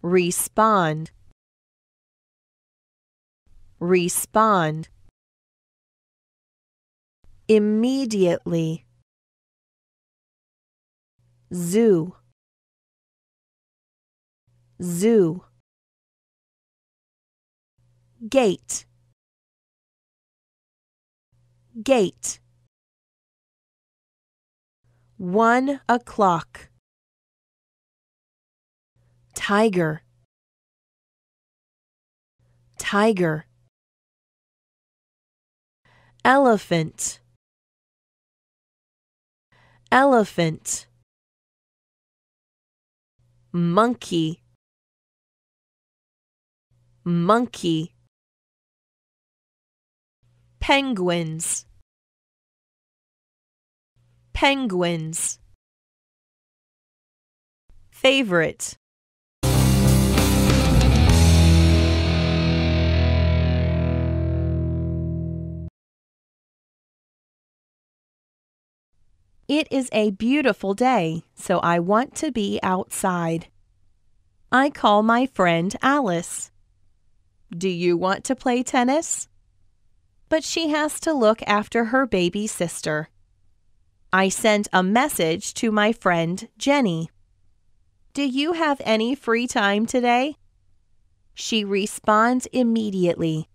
respond, respond. Immediately, zoo, zoo. Gate, gate. 1 o'clock. Tiger, tiger. Elephant, elephant. Monkey, monkey. Penguins, penguins. Favorite. It is a beautiful day, so I want to be outside. I call my friend Alice. Do you want to play tennis? But she has to look after her baby sister. I sent a message to my friend Jenny. Do you have any free time today? She responds immediately.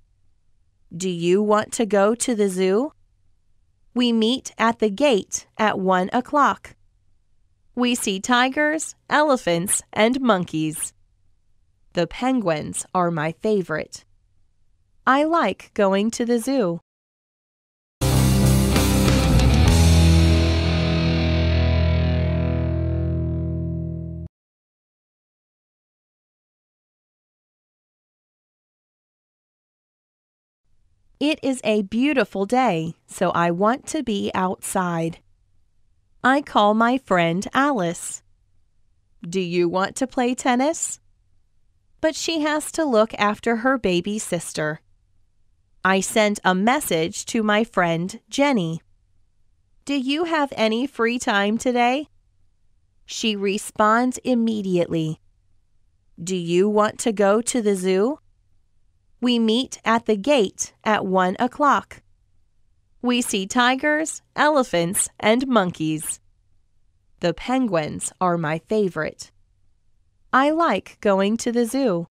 Do you want to go to the zoo? We meet at the gate at 1 o'clock. We see tigers, elephants, and monkeys. The penguins are my favorite. I like going to the zoo. It is a beautiful day, so I want to be outside. I call my friend Alice. Do you want to play tennis? But she has to look after her baby sister. I sent a message to my friend Jenny. Do you have any free time today? She responds immediately. Do you want to go to the zoo? We meet at the gate at 1 o'clock. We see tigers, elephants, and monkeys. The penguins are my favorite. I like going to the zoo.